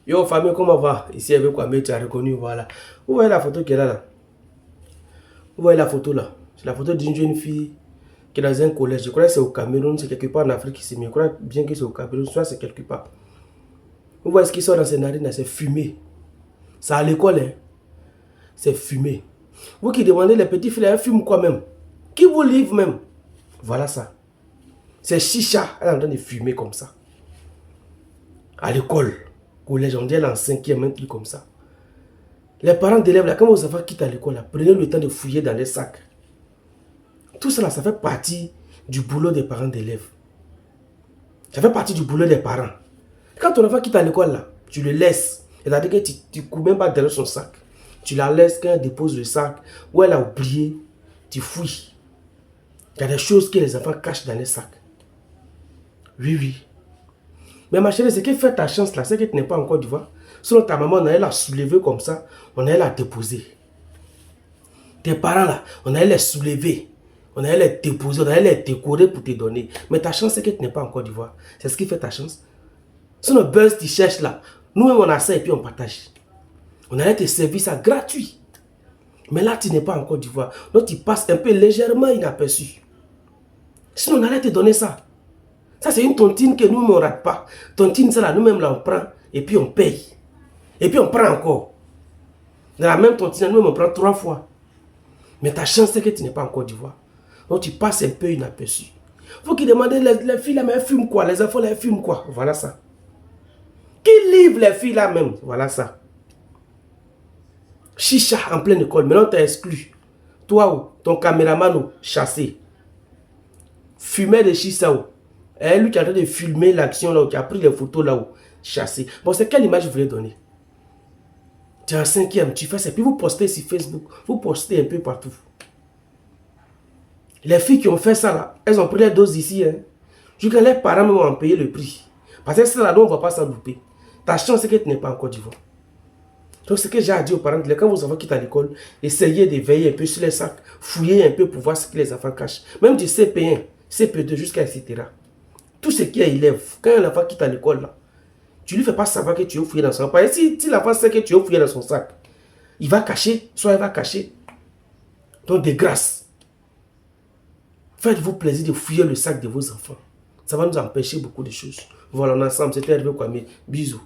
Yo famille, comment va? Ici avec Kwame, tu as reconnu, voilà. Vous voyez la photo qui est là? Vous voyez la photo là? C'est la photo d'une jeune fille qui est dans un collège. Je crois que c'est au Cameroun, c'est quelque part en Afrique ici, mais je crois bien que c'est au Cameroun, soit c'est quelque part. Vous voyez ce qui sort dans ses narines, c'est fumé. Ça à l'école, hein? C'est fumé. Vous qui demandez les petits filles, elles fument quoi même? Qui vous livre même? Voilà ça. C'est chicha, elle est en train de fumer comme ça. À l'école, collège, on dirait en 5e, un truc comme ça. Les parents d'élèves, là, quand vos enfants quittent à l'école, prenez le temps de fouiller dans les sacs. Tout ça, ça fait partie du boulot des parents d'élèves. Ça fait partie du boulot des parents. Quand ton enfant quitte à l'école, là, tu le laisses. C'est-à-dire que tu ne cours même pas derrière son sac. Tu la laisses quand elle dépose le sac, ou elle a oublié, tu fouilles. Il y a des choses que les enfants cachent dans les sacs. Oui, oui. Mais ma chérie, ce qui fait ta chance là, c'est que tu n'es pas encore du voir. Sinon ta maman, on allait la soulever comme ça, on allait la déposer. Tes parents là, on allait les soulever, on allait les déposer, on allait les décorer pour te donner. Mais ta chance, c'est que tu n'es pas encore du voir. C'est ce qui fait ta chance. Sinon, buzz, tu cherches là. Nous-mêmes, on a ça et puis on partage. On allait te servir ça gratuit. Mais là, tu n'es pas encore du voir. Donc, tu passes un peu légèrement inaperçu. Sinon, on allait te donner ça. Ça, c'est une tontine que nous, on ne rate pas. Tontine, ça là, nous-mêmes, là, on prend et puis on paye. Et puis on prend encore. Dans la même tontine, nous-mêmes, on prend 3 fois. Mais ta chance, c'est que tu n'es pas encore du voir. Donc, tu passes un peu inaperçu. Il faut qu'ils demandent les filles là, mais elles fument quoi? Les enfants là, elles fument quoi? Voilà ça. Qui livre les filles là même? Voilà ça. Chicha en pleine école. Maintenant, tu es exclu. Toi, ton caméraman, chassé. Fumeur de chicha. Et lui qui est en train de filmer l'action là, qui a pris les photos là, chassé. Bon, c'est quelle image je voulais donner? Tu es en 5e, tu fais ça. Puis vous postez sur Facebook. Vous postez un peu partout. Les filles qui ont fait ça là, elles ont pris les doses ici. Hein. Jusqu'à les parents même ont payé le prix. Parce que ça là, on ne va pas s'en louper. Ta chance, c'est que tu n'es pas encore du voir. Donc, ce que j'ai à dire aux parents, quand vos enfants quittent à l'école, essayez de veiller un peu sur les sacs, fouiller un peu pour voir ce que les enfants cachent. Même du CP1, CP2 jusqu'à etc. Tout ce qui est élève, quand un enfant quitte à l'école, là, tu ne lui fais pas savoir que tu es fouillé dans son sac. Parce que si l'enfant sait que tu es fouillé dans son sac, il va cacher, soit il va cacher. Donc, de grâce, faites-vous plaisir de fouiller le sac de vos enfants. Ça va nous empêcher beaucoup de choses. Voilà, on est ensemble. C'était Hervé Kwame. Bisous.